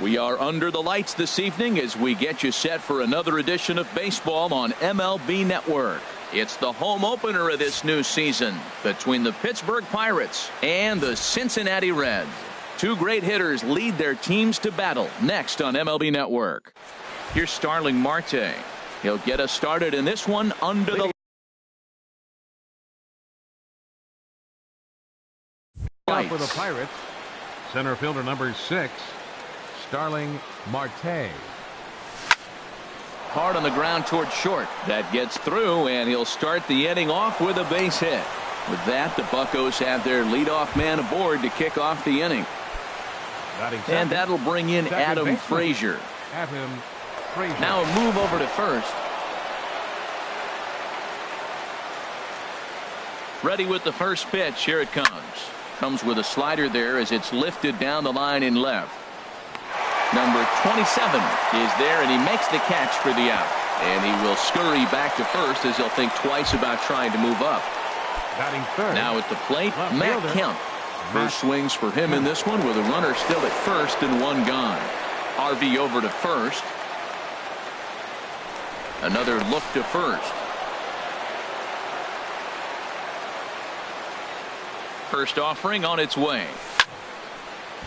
We are under the lights this evening as we get you set for another edition of baseball on MLB Network. It's the home opener of this new season between the Pittsburgh Pirates and the Cincinnati Reds. Two great hitters lead their teams to battle next on MLB Network. Here's Starling Marte. He'll get us started in this one under the lights. For the Pirates, center fielder number 6, Starling Marte. Hard on the ground toward short. That gets through, and he'll start the inning off with a base hit. With that, the Buccos have their leadoff man aboard to kick off the inning. And that'll bring in Adam Frazier. Now a move over to first. Ready with the first pitch. Here it comes. Comes with a slider there as it's lifted down the line in left. Number 27 is there, and he makes the catch for the out. And he will scurry back to first as he'll think twice about trying to move up. Now at the plate, Matt Kemp. First swings for him in this one with a runner still at first and one gone. RV over to first. Another look to first. First offering on its way.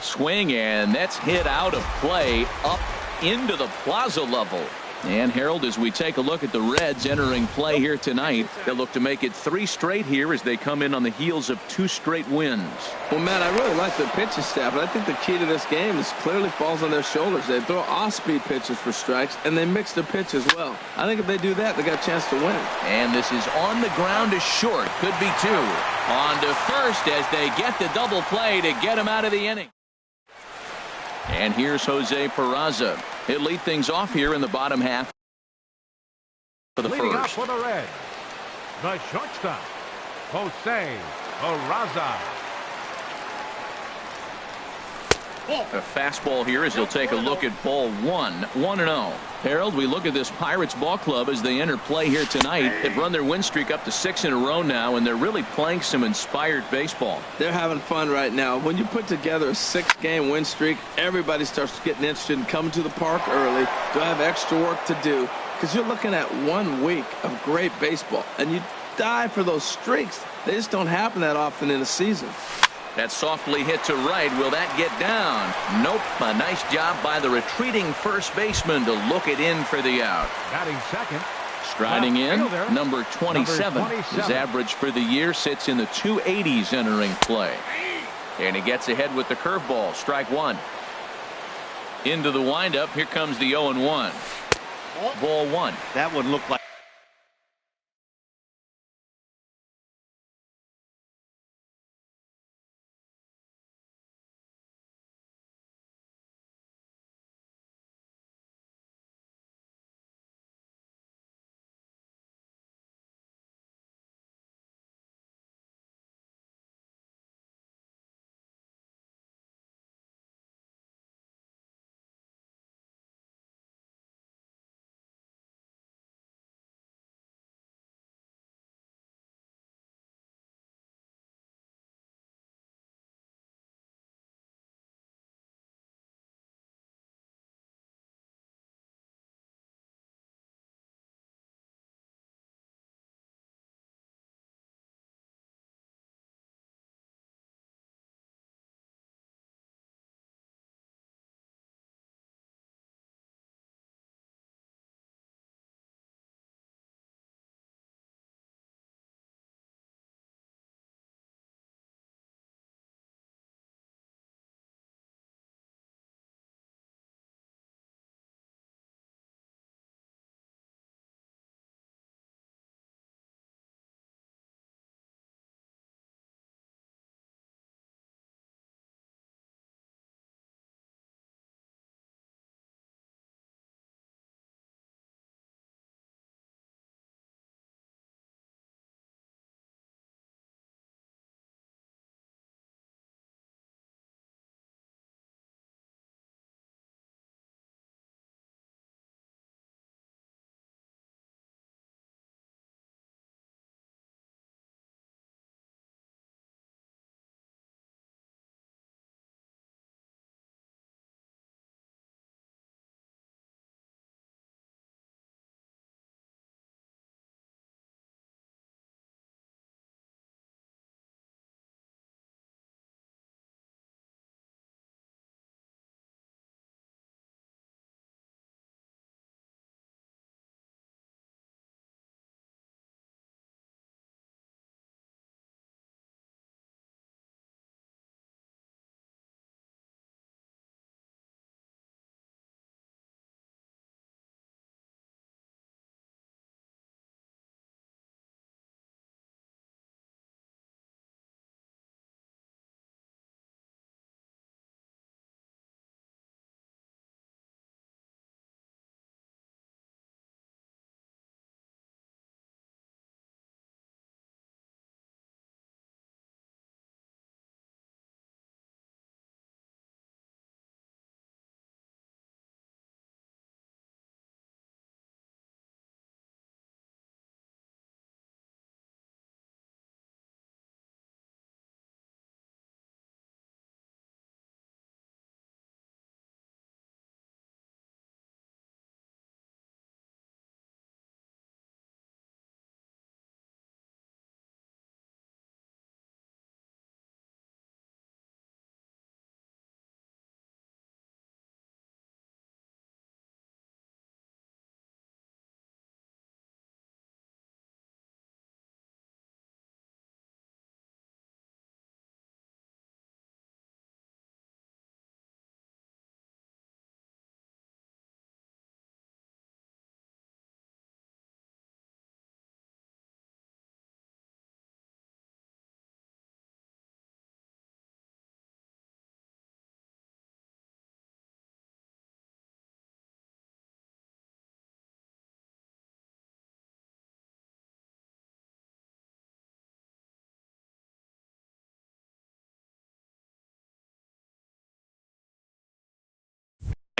Swing, and that's hit out of play up into the plaza level. And Harold, as we take a look at the Reds entering play here tonight, they'll look to make it 3 straight here as they come in on the heels of 2 straight wins. Well, Matt, I really like the pitching staff, but I think the key to this game is clearly falls on their shoulders. They throw off-speed pitches for strikes, and they mix the pitch as well. I think if they do that, they got a chance to win. And this is on the ground to short. Could be 2. On to first as they get the double play to get him out of the inning. And here's Jose Peraza. He'll lead things off here in the bottom half for the Leading first. off for the Reds, the shortstop, Jose Peraza. A fastball here as he'll take a look at ball 1. 1-0. Harold, we look at this Pirates ball club as they enter play here tonight. They've run their win streak up to 6 in a row now, and they're really playing some inspired baseball. They're having fun right now. When you put together a 6-game win streak, everybody starts getting interested in coming to the park early. Do I have extra work to do? Because you're looking at 1 week of great baseball, and you die for those streaks. They just don't happen that often in a season. That softly hit to right. Will that get down? Nope. A nice job by the retreating first baseman to look it in for the out. Batting second. Striding in, number 27. His average for the year sits in the 280s entering play. And he gets ahead with the curveball. Strike 1. Into the windup. Here comes the 0-1. Ball 1. That would look like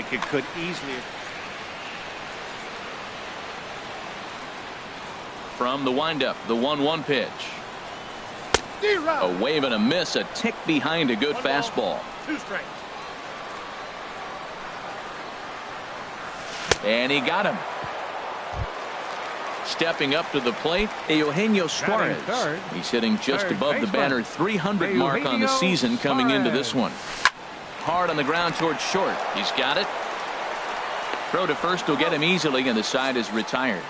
think it could easily. From the windup, the 1-1 pitch. A wave and a miss, a tick behind a good fastball. 2 strikes. And he got him. Stepping up to the plate, Eugenio Suarez. He's hitting just above the banner 300 mark on the season coming into this one. Hard on the ground towards short. He's got it. Throw to first will get him easily, and the side is retired.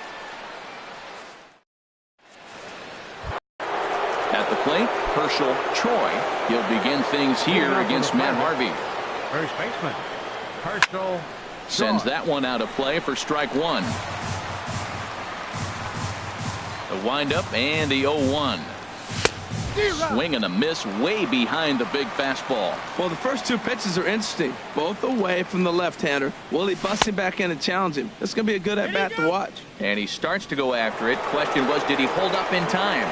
At the plate, Herschel Choi. He'll begin things here against Matt Harvey. First baseman, Herschel Sends that one out of play for strike 1. The windup and the 0-1. Swing and a miss way behind the big fastball. Well, the first 2 pitches are interesting. Both away from the left-hander. Will he bust him back in and challenge him? That's going to be a good at-bat to watch. And he starts to go after it. Question was, did he hold up in time?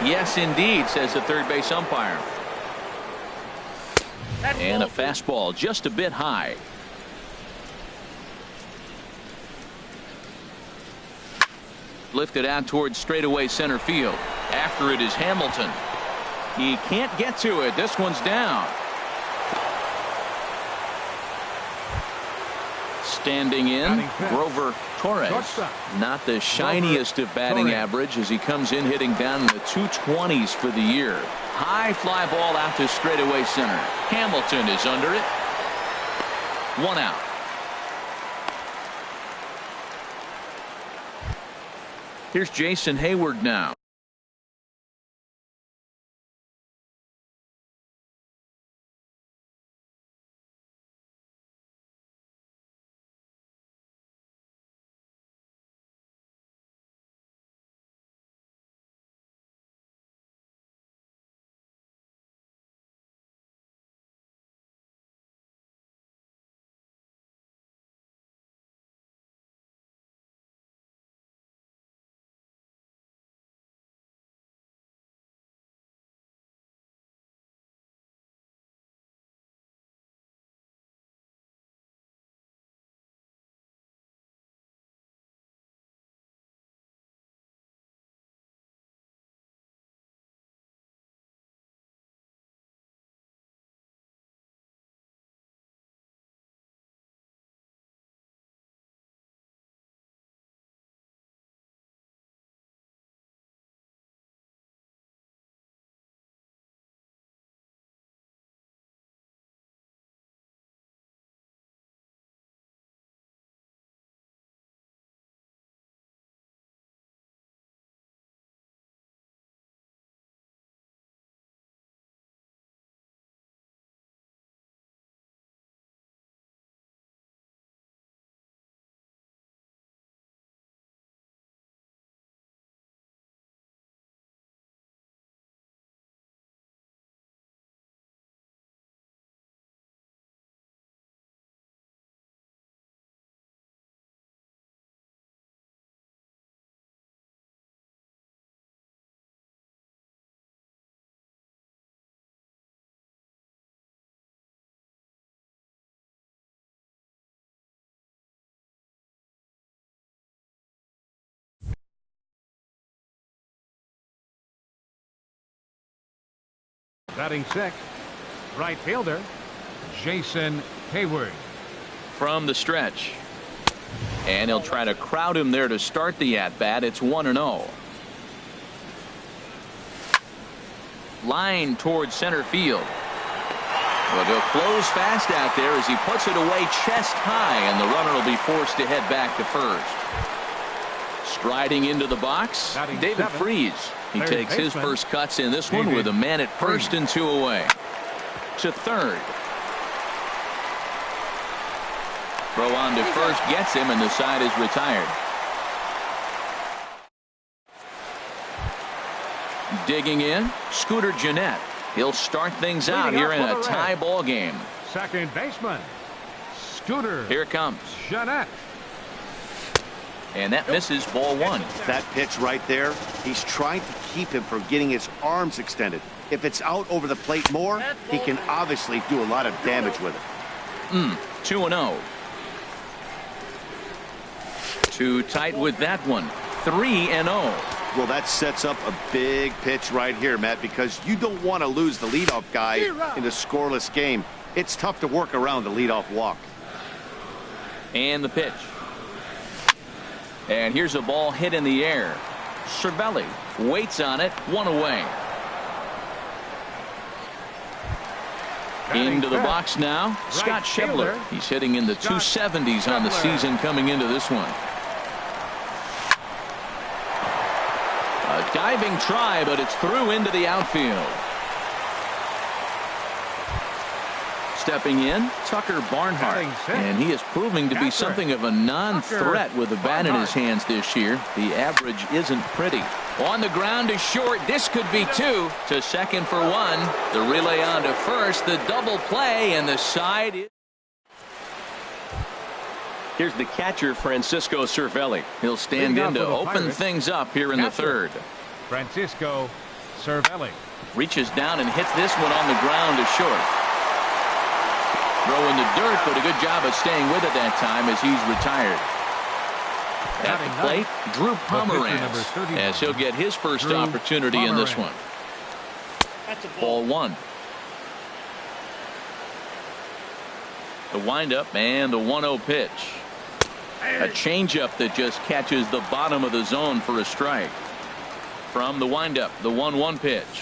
Yes, indeed, says the third base umpire. And a fastball just a bit high. Lifted out towards straightaway center field. After it is Hamilton. He can't get to it. This one's down. Standing in, Grover Torres. Not the shiniest of batting average as he comes in hitting down in the 220s for the year. High fly ball out to straightaway center. Hamilton is under it. 1 out. Here's Jason Hayward now. Batting 6th, right fielder, Jason Hayward. From the stretch. And he'll try to crowd him there to start the at-bat. It's 1-0. Line towards center field. Well, they'll close fast out there as he puts it away chest high, and the runner will be forced to head back to first. Striding into the box, David Freese. He takes his first cuts in this one with a man at first and 2 away. To third. Throw on to first gets him, and the side is retired. Digging in, Scooter Gennett. He'll start things out here in a tie ball game. Second baseman, Scooter. Here it comes. Gennett. And that misses ball 1. That pitch right there, he's trying to keep him from getting his arms extended. If it's out over the plate more, he can obviously do a lot of damage with it. 2-0. Too tight with that one. 3-0. Well, that sets up a big pitch right here, Matt, because you don't want to lose the leadoff guy in a scoreless game. It's tough to work around the leadoff walk. And the pitch. And here's a ball hit in the air. Cervelli waits on it. 1 away. Into the box now, Scott Schebler. He's hitting in the 270s on the season coming into this one. A diving try, but it's through into the outfield. Stepping in, Tucker Barnhart, and he is proving to be something of a non-threat with the bat in his hands this year. The average isn't pretty. On the ground to short. This could be 2. To second for 1. The relay on to first. The double play, and the side is... Here's the catcher, Francisco Cervelli. He'll stand in to open things up here in the third. Francisco Cervelli reaches down and hits this one on the ground to short. Throw in the dirt, but a good job of staying with it that time as he's retired. At the plate, Drew Pomeranz, as he'll get his first opportunity in this one. Ball 1. The windup and the 1-0 pitch. A changeup that just catches the bottom of the zone for a strike. From the windup, the 1-1 pitch.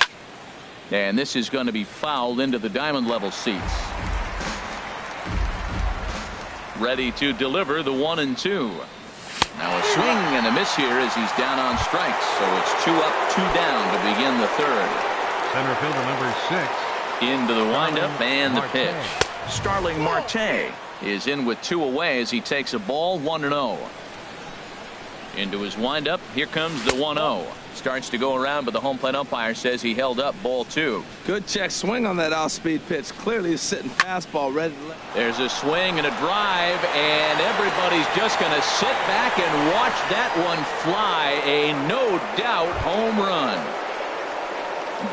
And this is going to be fouled into the diamond level seats. Ready to deliver the 1-2. Now a swing and a miss here as he's down on strikes. So it's 2 up, 2 down to begin the third. Center fielder number 6. Into the windup and the pitch. Starling Marte is in with 2 away as he takes a ball 1-0. Into his windup. Here comes the 1-0. Starts to go around, but the home plate umpire says he held up ball 2. Good check swing on that off-speed pitch. Clearly a sitting fastball ready to... There's a swing and a drive, and everybody's just going to sit back and watch that one fly. A no-doubt home run.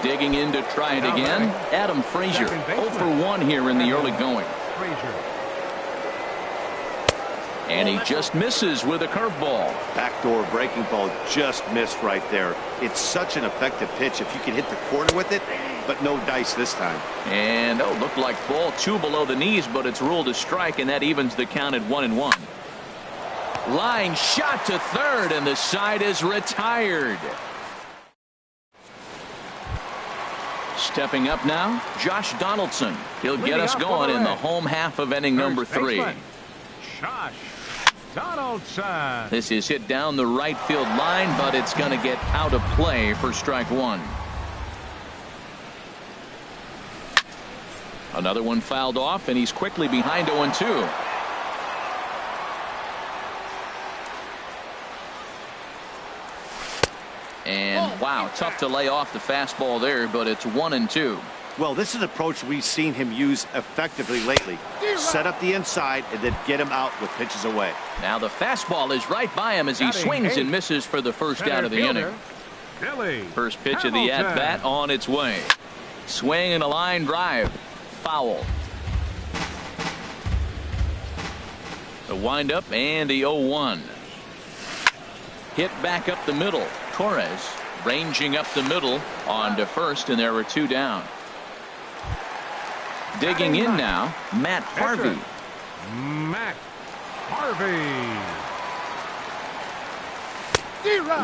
Digging in to try it again. Adam Frazier, 0 for 1 here in the early going. And he just misses with a curveball. Backdoor breaking ball just missed right there. It's such an effective pitch if you can hit the corner with it, but no dice this time. And looked like ball 2 below the knees, but it's ruled a strike, and that evens the count at 1-1. Line shot to third, and the side is retired. Stepping up now, Josh Donaldson. He'll get us going in the home half of inning number 3. Josh Donaldson. This is hit down the right field line, but it's going to get out of play for strike 1. Another one fouled off, and he's quickly behind 0-2. And wow, tough to lay off the fastball there, but it's 1-2. Well, this is an approach we've seen him use effectively lately. Set up the inside and then get him out with pitches away. Now the fastball is right by him as he swings and misses for the first out of the inning. First pitch of the at-bat on its way. Swing and a line drive. Foul. The windup and the 0-1. Hit back up the middle. Torres ranging up the middle on to first, and there were 2 down. Digging in now, Matt Harvey. Matt Harvey.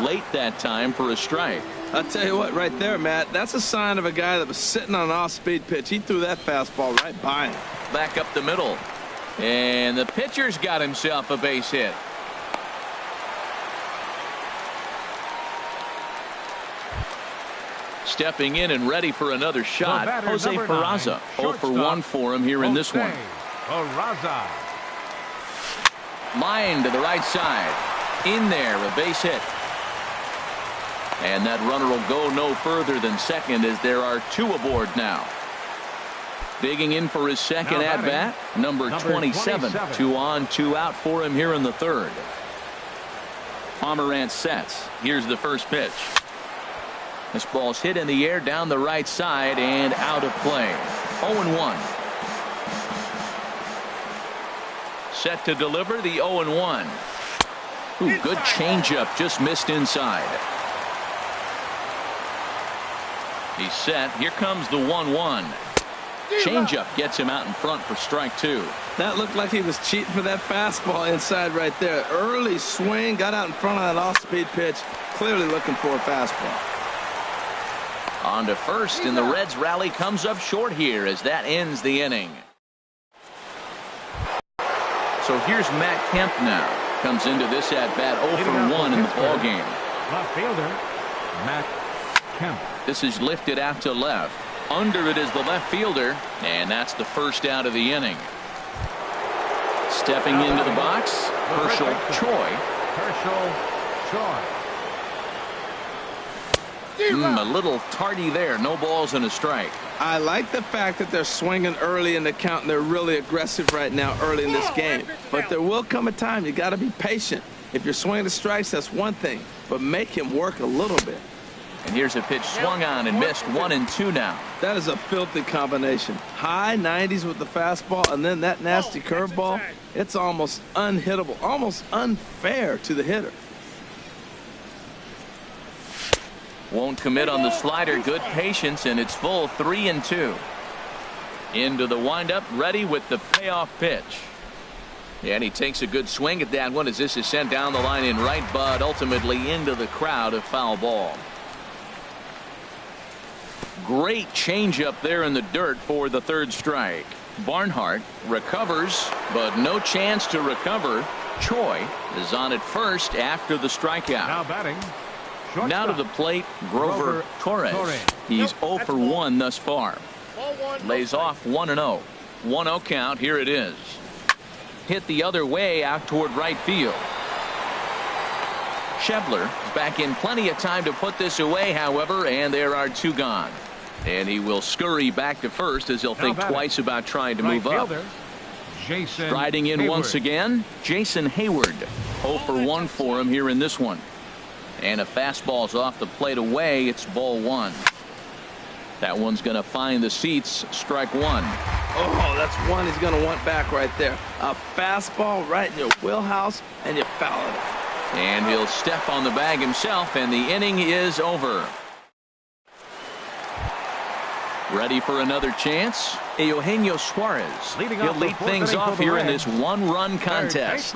Late that time for a strike. I'll tell you what, right there, Matt, that's a sign of a guy that was sitting on an off-speed pitch. He threw that fastball right by him. Back up the middle. And the pitcher's got himself a base hit. Stepping in and ready for another shot, Jose Peraza. 0 for 1 for him here in this one. Peraza. Line to the right side. In there, a base hit. And that runner will go no further than second as there are 2 aboard now. Digging in for his second at-bat, number 27. 2 on, 2 out for him here in the third. Pomeranz sets. Here's the first pitch. This ball's hit in the air down the right side and out of play. 0-1. Set to deliver the 0-1. Ooh, good changeup, just missed inside. He's set. Here comes the 1-1. Changeup gets him out in front for strike 2. That looked like he was cheating for that fastball inside right there. Early swing, got out in front of that off-speed pitch. Clearly looking for a fastball. On to first, and the Reds rally comes up short here as that ends the inning. So here's Matt Kemp now. Comes into this at-bat 0 for 1 in the ballgame. Left fielder, Matt Kemp. This is lifted out to left. Under it is the left fielder, and that's the first out of the inning. Stepping into the box, Herschel Choi. Herschel Choi. A little tardy there. No balls and a strike. I like the fact that they're swinging early in the count, and they're really aggressive right now early in this game. But there will come a time you got to be patient. If you're swinging the strikes, that's one thing, but make him work a little bit. And here's a pitch swung on and missed. 1-2 now. That is a filthy combination. High 90s with the fastball, and then that nasty curveball. It's almost unhittable, almost unfair to the hitter. Won't commit on the slider. Good patience, and it's full. 3-2. Into the windup, ready with the payoff pitch. And he takes a good swing at that one as this is sent down the line in right, but ultimately into the crowd, a foul ball. Great changeup there in the dirt for the third strike. Barnhart recovers, but no chance to recover. Choi is on at first after the strikeout. Now batting. Now to the plate, Grover Torres. He's 0 for 1 thus far. Lays off 1-0. 1-0 count. Here it is. Hit the other way out toward right field. Schebler is back in plenty of time to put this away, however, and there are 2 gone. And he will scurry back to first as he'll think twice about trying to move up. Striding in once again, Jason Hayward. 0 for 1 for him here in this one. And a fastball's off the plate away. It's ball 1. That one's going to find the seats. Strike 1. Oh, that's one he's going to want back right there. A fastball right in your wheelhouse, and you foul it. And he'll step on the bag himself, and the inning is over. Ready for another chance? Eugenio Suarez. He'll lead things off here in this 1-run contest.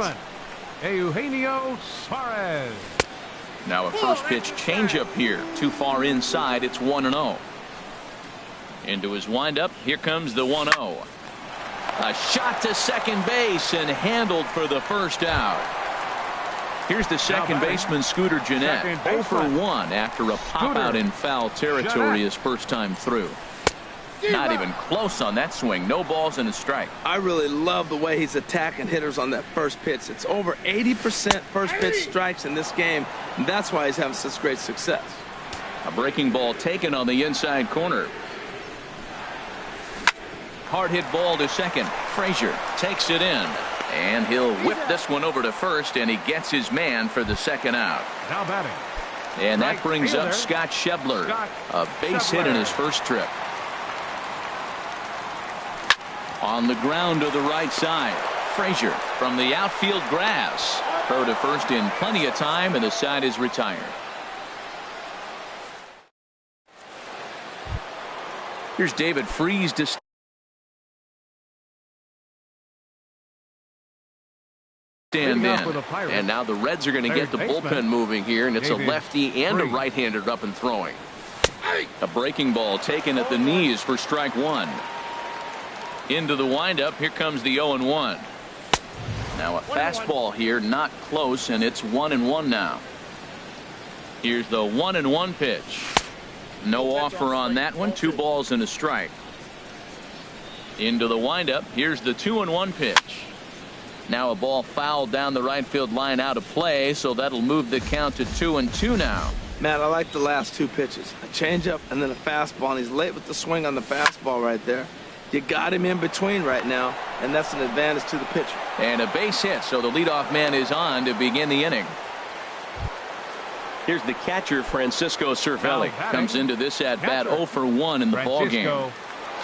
Eugenio Suarez. Now a first pitch changeup here. Too far inside. It's 1-0. Into his windup. Here comes the 1-0. A shot to second base and handled for the first out. Here's the second baseman, Scooter Gennett. 0 for 1 after a pop out in foul territory his first time through. Not even close on that swing. No balls and a strike. I really love the way he's attacking hitters on that first pitch. It's over 80% first pitch strikes in this game, and that's why he's having such great success. A breaking ball taken on the inside corner. Hard hit ball to second. Frazier takes it in, and he'll whip this one over to first, and he gets his man for the second out. Now batting. And that brings up Scott Schebler. A base hit in his first trip. On the ground to the right side. Frazier from the outfield grass. Throw to first in plenty of time, and the side is retired. Here's David Freese to stand in. And now the Reds are going to get the bullpen moving here, and it's a lefty and a right-hander up and throwing. A breaking ball taken at the knees for strike 1. Into the windup. Here comes the 0-1. Now a fastball here, not close, and it's 1-1 now. Here's the 1-1 pitch. No offer on that one. 2 balls and a strike. Into the windup. Here's the 2-1 pitch. Now a ball fouled down the right field line out of play, so that'll move the count to 2-2 now. Matt, I like the last 2 pitches. A changeup and then a fastball, and he's late with the swing on the fastball right there. You got him in between right now, and that's an advantage to the pitcher. And a base hit, so the leadoff man is on to begin the inning. Here's the catcher, Francisco Cervelli. Comes into this at-bat 0 for 1 in the ballgame.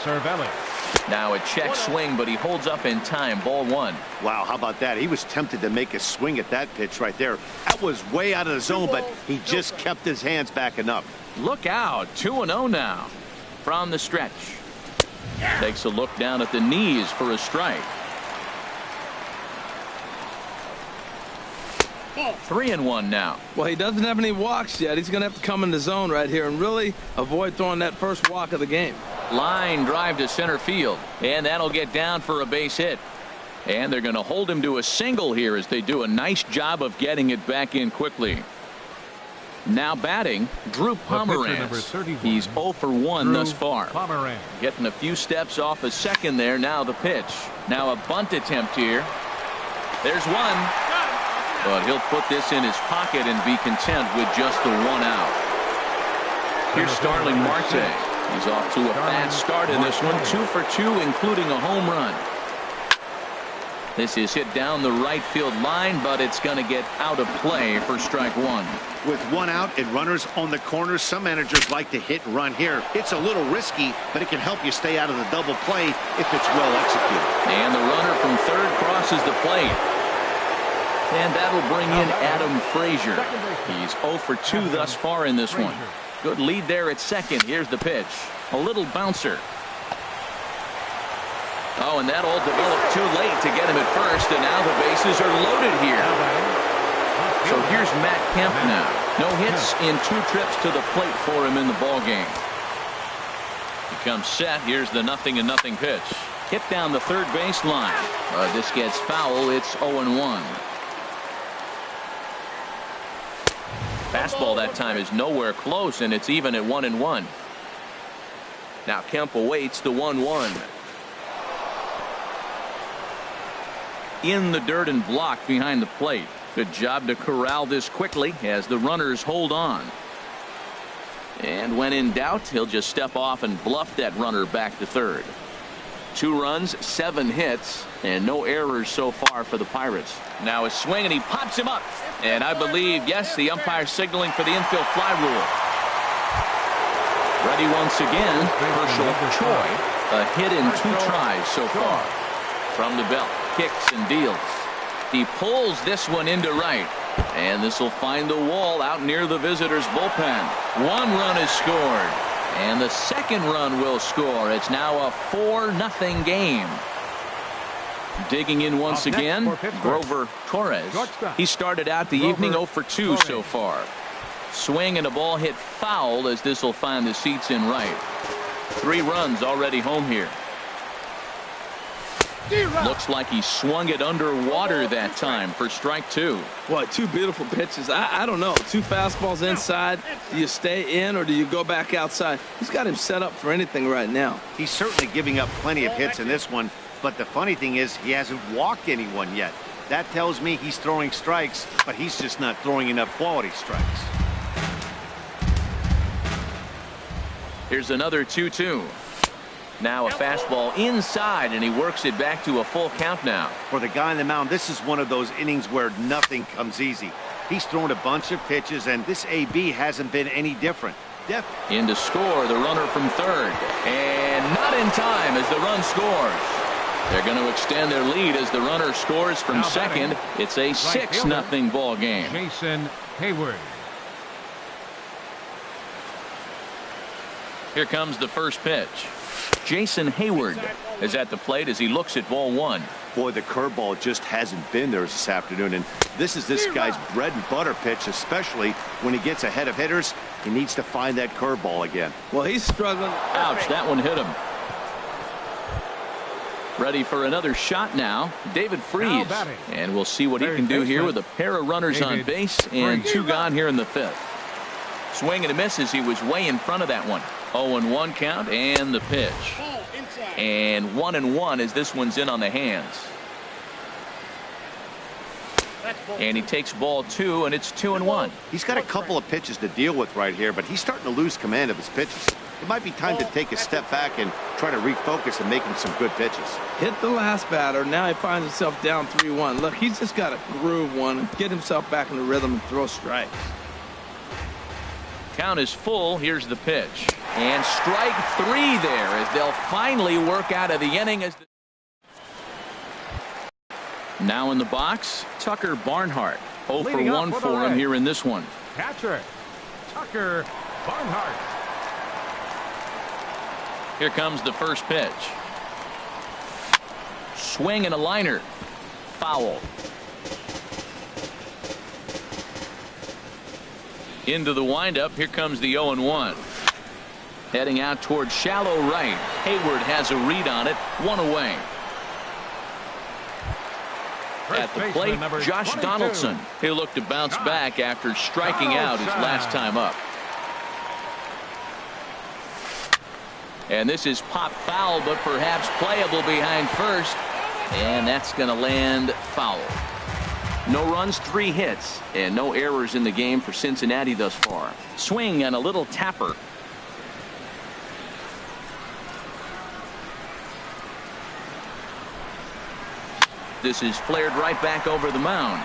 Cervelli. Now a check swing, but he holds up in time. Ball one. Wow, how about that? He was tempted to make a swing at that pitch right there. That was way out of the zone, but he just kept his hands back enough. Look out. 2-0 now from the stretch. Takes a look down at the knees for a strike. 3-1 now. Well, he doesn't have any walks yet. He's going to have to come in the zone right here and really avoid throwing that first walk of the game. Line drive to center field, and that'll get down for a base hit. And they're going to hold him to a single here as they do a nice job of getting it back in quickly. Now batting, Drew Pomeranz. He's 0 for 1 thus far. Getting a few steps off a second there. Now the pitch. Now a bunt attempt here. There's one. But he'll put this in his pocket and be content with just the 1 out. Here's Starling Marte. He's off to a fast start in this one. 2 for 2, including a home run. This is hit down the right field line, but it's going to get out of play for strike one. With 1 out and runners on the corners, some managers like to hit and run here. It's a little risky, but it can help you stay out of the double play if it's well executed. And the runner from third crosses the plate. And that'll bring in Adam Frazier. He's 0 for 2 thus far in this one. Good lead there at second. Here's the pitch. A little bouncer. Oh, and that all developed too late to get him at first, and now the bases are loaded here. So here's Matt Kemp now. No hits in 2 trips to the plate for him in the ballgame. He comes set. Here's the 0-0 pitch. Hit down the third base line. This gets foul. It's 0-1. Fastball that time is nowhere close, and it's even at 1-1. Now Kemp awaits the 1-1. In the dirt and blocked behind the plate. Good job to corral this quickly as the runners hold on. And when in doubt, he'll just step off and bluff that runner back to third. 2 runs, 7 hits, and no errors so far for the Pirates. Now a swing, and he pops him up. And I believe, yes, the umpire signaling for the infield fly rule. Ready once again, Herschel Choi. A hit in 2 tries so far. From the belt, kicks and deals. He pulls this one into right. And this will find the wall out near the visitors' bullpen. 1 run is scored. And the second run will score. It's now a 4-0 game. Digging in once again, Grover Torres. He started out the evening 0 for 2 so far. Swing and a ball hit foul as this will find the seats in right. 3 runs already home here. Looks like he swung it underwater that time for strike 2. Boy, 2 beautiful pitches. I don't know. 2 fastballs inside. Do you stay in or do you go back outside? He's got him set up for anything right now. He's certainly giving up plenty of hits in this one. But the funny thing is he hasn't walked anyone yet. That tells me he's throwing strikes, but he's just not throwing enough quality strikes. Here's another 2-2. Now a fastball inside, and he works it back to a full count now. For the guy on the mound, this is one of those innings where nothing comes easy. He's thrown a bunch of pitches, and this AB hasn't been any different. In to score, the runner from third. And not in time as the run scores. They're going to extend their lead as the runner scores from second. It's a 6-0 ball game. Jason Hayward. Here comes the first pitch. Jason Hayward is at the plate as he looks at ball 1. Boy, the curveball just hasn't been there this afternoon, and this is this guy's bread and butter pitch, especially when he gets ahead of hitters. He needs to find that curveball again. Well, he's struggling. Ouch, that one hit him. Ready for another shot now, David Freese. And we'll see what he can do here with a pair of runners on base and 2 gone here in the 5th. Swing and a miss as he was way in front of that one. 0-1 count and the pitch. And 1-1 as this one's in on the hands. And he takes ball 2, and it's 2-1. He's got a couple of pitches to deal with right here, but he's starting to lose command of his pitches. It might be time to take a step back and try to refocus and making some good pitches. Hit the last batter. Now he finds himself down 3-1. Look, he's just got to groove one and get himself back in the rhythm and throw strikes. Count is full. Here's the pitch. And strike 3 there as they'll finally work out of the inning. Now in the box, Tucker Barnhart. 0 for 1 for him here in this one. Catcher, Tucker Barnhart. Here comes the first pitch. Swing and a liner. Foul. Into the windup. Here comes the 0-1. Heading out towards shallow right. Hayward has a read on it. 1 away. At the plate, Josh 22. Donaldson. He'll look to bounce back after striking out his last time up. And this is pop foul, but perhaps playable behind first. And that's going to land foul. No runs, 3 hits, and no errors in the game for Cincinnati thus far. Swing and a little tapper. This is flared right back over the mound.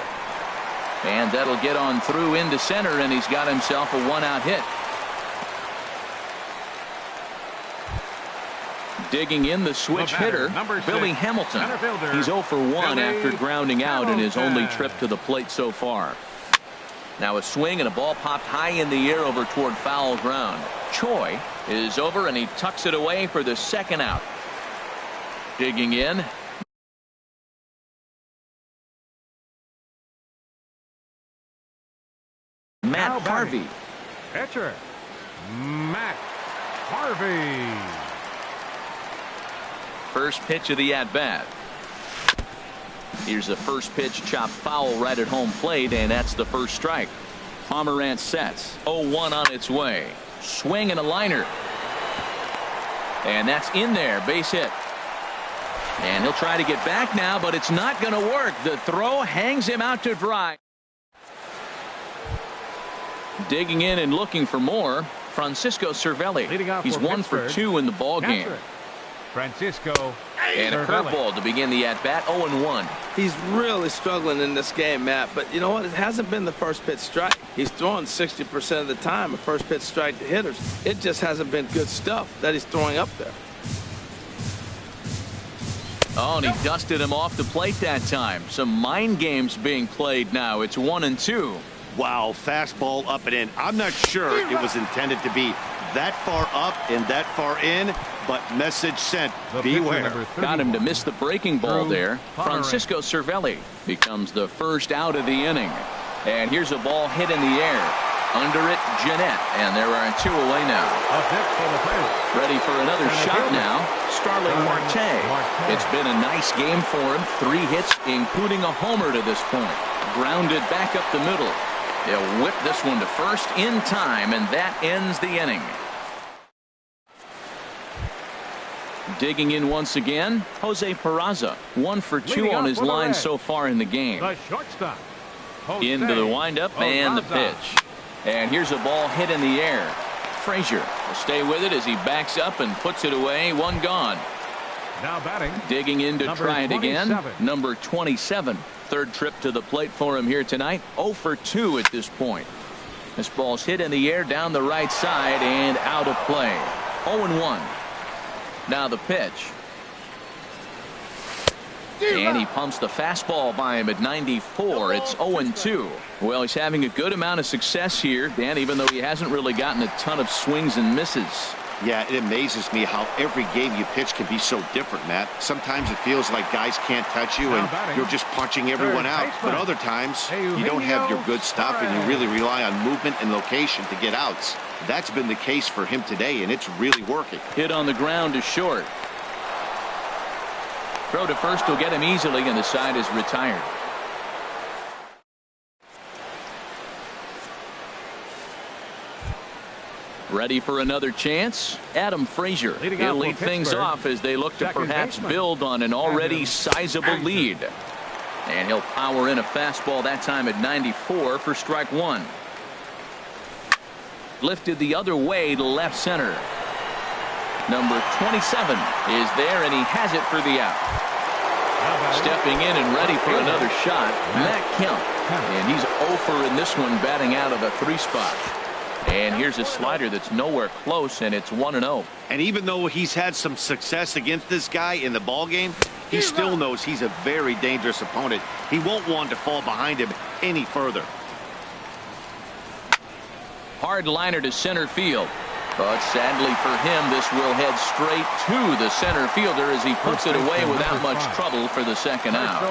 And that'll get on through into center, and he's got himself a 1-out hit. Digging in the switch hitter, Billy Hamilton. He's 0 for 1 after grounding out in his only trip to the plate so far. Now a swing and a ball popped high in the air over toward foul ground. Choi is over, and he tucks it away for the 2nd out. Digging in. Matt Harvey. Pitcher, Matt Harvey. First pitch of the at-bat. Here's the first pitch, chopped foul right at home plate, and that's the first strike. Pomerantz sets. 0-1 on its way. Swing and a liner. And that's in there. Base hit. And he'll try to get back now, but it's not going to work. The throw hangs him out to dry. Digging in and looking for more, Francisco Cervelli. He's 1 for 2 in the ball game. Francisco. And a curveball to begin the at-bat. 0-1. He's really struggling in this game, Matt, but you know what? It hasn't been the first pitch strike. He's throwing 60% of the time a first pitch strike to hitters. It just hasn't been good stuff that he's throwing up there. Oh, and he dusted him off the plate that time. Some mind games being played now. It's 1-2. Wow, fastball up and in. I'm not sure it was intended to be that far up and that far in, but message sent. Beware. Got him to miss the breaking ball there. Francisco Cervelli becomes the first out of the inning. And here's a ball hit in the air. Under it, Jeanette. And there are 2 away now. Ready for another shot now. Starling Marte. It's been a nice game for him. 3 hits, including a homer to this point. Grounded back up the middle. They'll whip this one to first in time, and that ends the inning. Digging in once again, Jose Peraza. 1 for 2 on his line so far in the game. The shortstop. Into the windup and the pitch. And here's a ball hit in the air. Frazier will stay with it as he backs up and puts it away. 1 gone. Now batting. Digging in to try it again. Number 27. 3rd trip to the plate for him here tonight. 0 for 2 at this point. This ball's hit in the air down the right side and out of play. 0-1. Now the pitch. And he pumps the fastball by him at 94. It's 0-2. Well, he's having a good amount of success here, Dan, even though he hasn't really gotten a ton of swings and misses. Yeah, it amazes me how every game you pitch can be so different, Matt. Sometimes it feels like guys can't touch you and you're just punching everyone out. But other times you don't have your good stuff and you really rely on movement and location to get outs. That's been the case for him today, and it's really working. Hit on the ground is short. Throw to first will get him easily, and the side is retired. Ready for another chance? Adam Frazier. He'll lead things off as they look to perhaps build on an already sizable lead. And he'll power in a fastball that time at 94 for strike 1. Lifted the other way to left center. Number 27 is there, and he has it for the out. Stepping in and ready for another shot, Matt Kemp. And he's 0 for in this one, batting out of the 3 spot. And here's a slider that's nowhere close, and it's 1-0. And even though he's had some success against this guy in the ball game, he still knows he's a very dangerous opponent. He won't want to fall behind him any further. Hard liner to center field. But sadly for him, this will head straight to the center fielder as he puts it away without much trouble for the second out.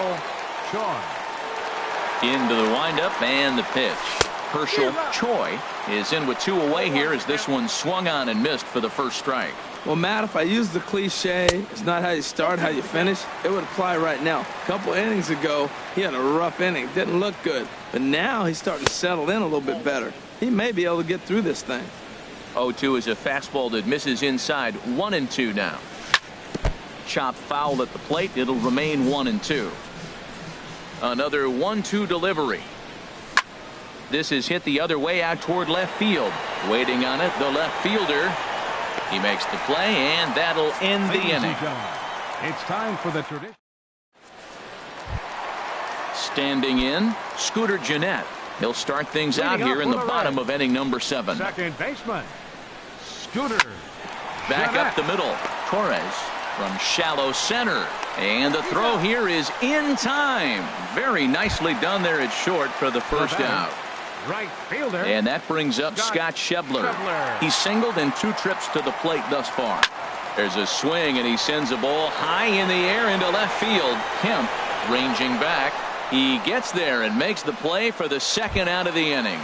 Into the windup and the pitch. Herschel Choi is in with 2 away here as this one swung on and missed for the first strike. Well, Matt, if I use the cliche, it's not how you start, how you finish, it would apply right now. A couple innings ago, he had a rough inning. Didn't look good. But now he's starting to settle in a little bit better. He may be able to get through this thing. 0-2 is a fastball that misses inside. 1-2 now. Chop foul at the plate. It'll remain 1-2. Another 1-2 delivery. This is hit the other way out toward left field. Waiting on it, the left fielder. He makes the play, and that'll end the inning. It's time for the tradition. Standing in, Scooter Gennett. He'll start things out here in the bottom of inning number 7. Second baseman, Scooter. Back up the middle. Torres from shallow center. And the throw here is in time. Very nicely done there at short for the first out. Right fielder. And that brings up Scott Schebler. He's singled in 2 trips to the plate thus far. There's a swing, and he sends a ball high in the air into left field. Kemp ranging back. He gets there and makes the play for the second out of the inning.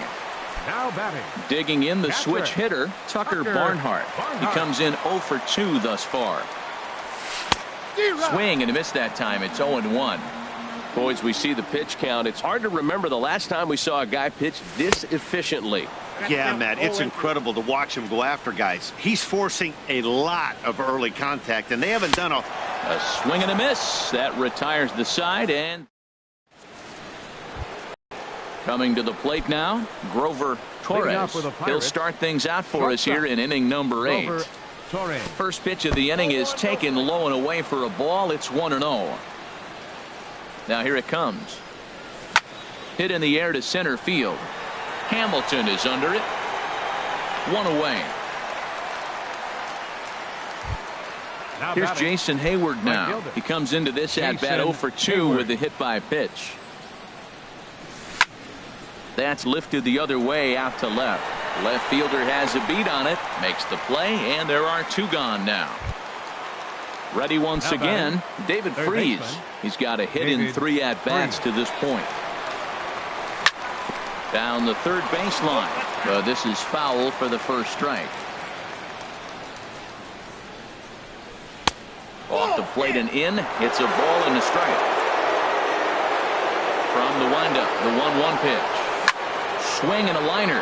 Now batting. Digging in the switch hitter, Tucker Barnhart. He comes in 0 for 2 thus far. Swing and a miss that time. It's 0-1. Boys, we see the pitch count. It's hard to remember the last time we saw a guy pitch this efficiently. Yeah, Matt, it's incredible to watch him go after guys. He's forcing a lot of early contact, and they haven't done a swing and a miss. That retires the side, and coming to the plate now, Grover Torres. He'll start things out for us here in inning number 8. First pitch of the inning is taken low and away for a ball. It's 1-0. Now here it comes. Hit in the air to center field. Hamilton is under it. 1 away. Here's Jason Hayward now. He comes into this at bat 0 for 2 with the hit by pitch. That's lifted the other way out to left. Left fielder has a beat on it, makes the play, and there are 2 gone now. Ready once again, David Freese. He's got a hit in 3 at-bats to this point. Down the third baseline. This is foul for the first strike. Off the plate and in. It's a ball and a strike. From the windup, the 1-1 pitch. Swing and a liner.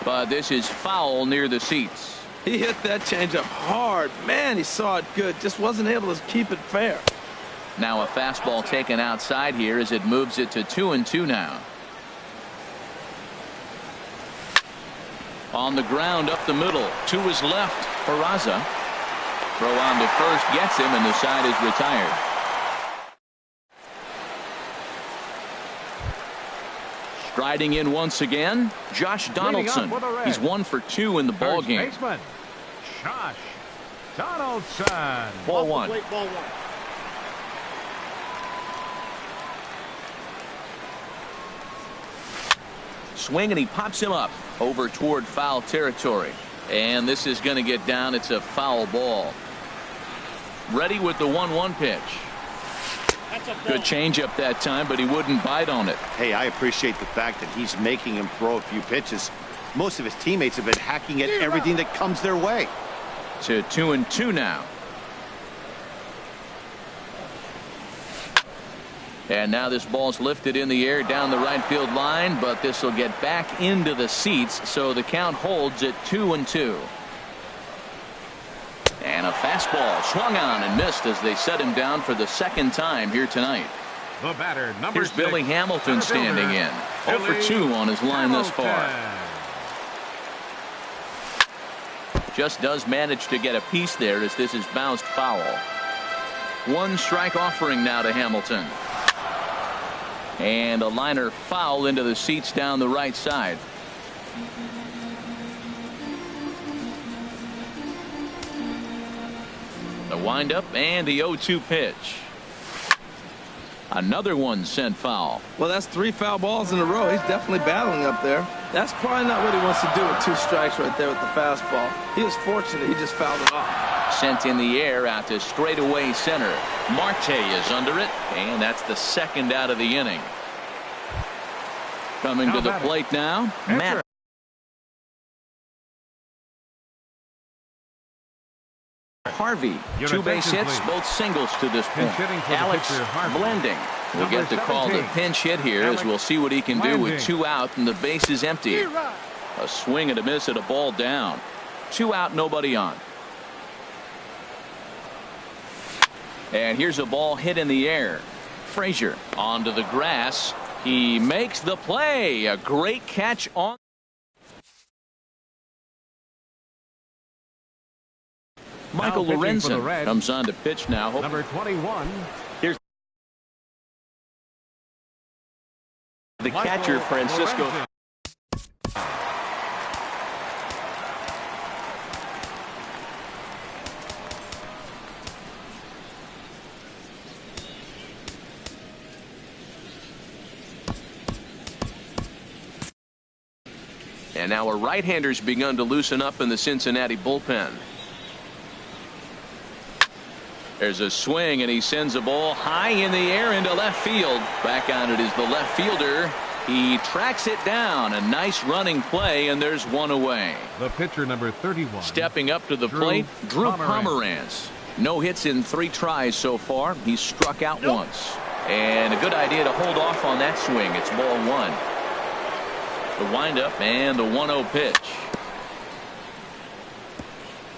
But this is foul near the seats. He hit that changeup hard. Man, he saw it good. Just wasn't able to keep it fair. Now a fastball taken outside here as it moves it to 2-2 now. On the ground up the middle. To his left. Peraza. Throw on to first gets him, and the side is retired. Striding in once again, Josh Donaldson. He's 1 for 2 in the ball game. Baseman, Josh Donaldson. Ball 1. Swing, and he pops him up over toward foul territory. And this is going to get down. It's a foul ball. Ready with the 1-1 pitch. Good changeup that time, but he wouldn't bite on it. Hey, I appreciate the fact that he's making him throw a few pitches. Most of his teammates have been hacking at everything that comes their way. To 2-2 now. And now this ball's lifted in the air down the right field line, but this will get back into the seats, so the count holds at 2-2. And a fastball swung on and missed as they set him down for the second time here tonight. The batter, number Here's 6, Billy Hamilton standing in. 0 for 2 on his line thus far. Just does manage to get a piece there as this is bounced foul. 1 strike offering now to Hamilton. And a liner foul into the seats down the right side. The windup and the 0-2 pitch. Another one sent foul. Well, that's 3 foul balls in a row. He's definitely battling up there. That's probably not what he wants to do with 2 strikes right there with the fastball. He was fortunate. He just fouled it off. Sent in the air out to straightaway center. Marte is under it, and that's the second out of the inning. Coming to the plate now, Matt. Harvey, 2 base hits, both singles to this point. Alex Blending will get the call to pinch hit here as we'll see what he can do with 2 out and the base is empty. A swing and a miss at a ball down. 2 out, nobody on. And here's a ball hit in the air. Frazier onto the grass. He makes the play. A great catch on. Michael Lorenzen comes on to pitch now. Number 21. Here's the catcher, Francisco. And now a right-hander's begun to loosen up in the Cincinnati bullpen. There's a swing, and he sends a ball high in the air into left field. Back on it is the left fielder. He tracks it down. A nice running play, and there's 1 away. The pitcher, number 31. Stepping up to the plate, Drew Pomeranz. No hits in 3 tries so far. He's struck out once. And a good idea to hold off on that swing. It's ball 1. The windup and the 1-0 pitch.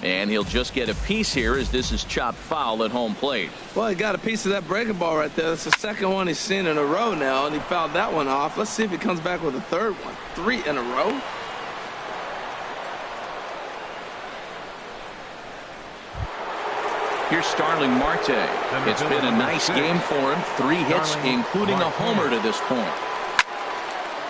And he'll just get a piece here as this is chopped foul at home plate. Well, he got a piece of that breaking ball right there. That's the second one he's seen in a row now, and he fouled that one off. Let's see if he comes back with a third one. 3 in a row. Here's Starling Marte. It's been a nice game for him. 3 hits, including a homer to this point.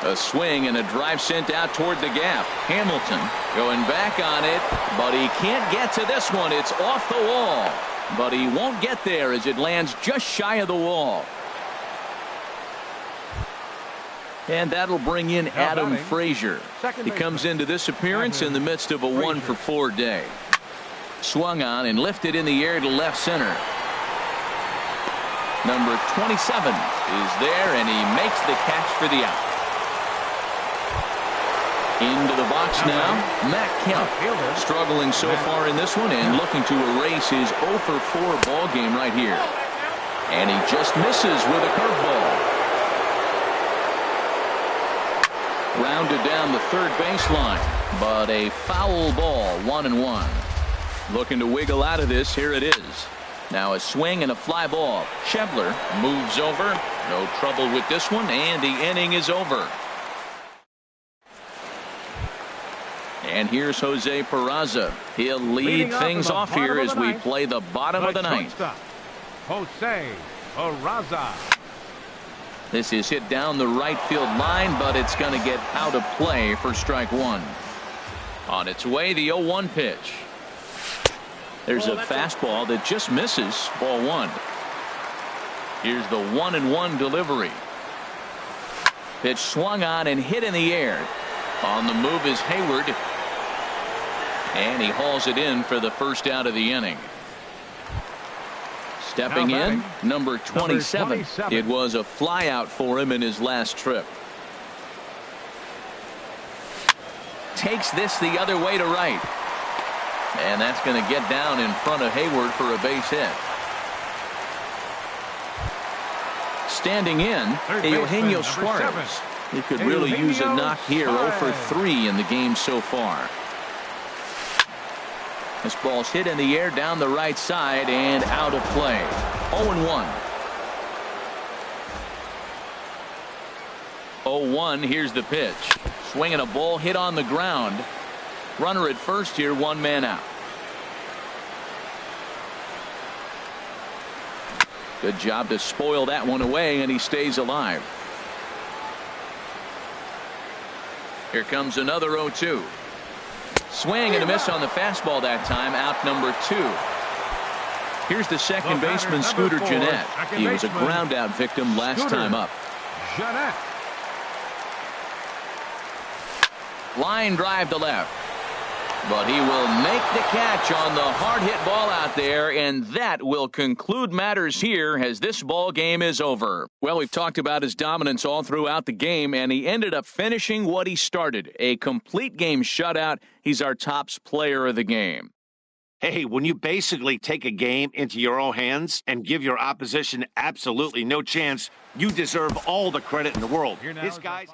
A swing and a drive sent out toward the gap. Hamilton going back on it, but he can't get to this one. It's off the wall, but he won't get there as it lands just shy of the wall. And that'll bring in Adam Frazier. He comes into this appearance in the midst of a 1-for-4 day. Swung on and lifted in the air to left center. Number 27 is there, and he makes the catch for the out. Into the box now, Matt Kemp, struggling so far in this one and looking to erase his 0-for-4 ball game right here. And he just misses with a curveball. Rounded down the third baseline, but a foul ball, 1-1. Looking to wiggle out of this. Here it is. Now a swing and a fly ball. Schebler moves over. No trouble with this one, and the inning is over. And here's Jose Peraza. He'll lead things off here as we play the bottom of the ninth. Jose Peraza. This is hit down the right field line, but it's going to get out of play for strike 1. On its way, the 0-1 pitch. There's a fastball that just misses, ball 1. Here's the 1-1 delivery. Pitch swung on and hit in the air. On the move is Hayward. And he hauls it in for the first out of the inning. Stepping in, number 27. It was a flyout for him in his last trip. Takes this the other way to right. And that's going to get down in front of Hayward for a base hit. Standing in, Eugenio Suarez. He could really use a knock here. 0-for-3 in the game so far. This ball's hit in the air down the right side and out of play. 0-1. 0-1. Here's the pitch. Swinging a ball hit on the ground. Runner at first here, 1 man out. Good job to spoil that one away, and he stays alive. Here comes another 0-2. Swing and a miss on the fastball that time. Out number 2. Here's the second baseman, Scooter Gennett. He was a ground out victim last time up. Gennett. Line drive to left. But he will make the catch on the hard hit ball out there, and that will conclude matters here as this ball game is over. Well, we've talked about his dominance all throughout the game, and he ended up finishing what he started. A complete game shutout. He's our tops player of the game. Hey, when you basically take a game into your own hands and give your opposition absolutely no chance, you deserve all the credit in the world. This guy's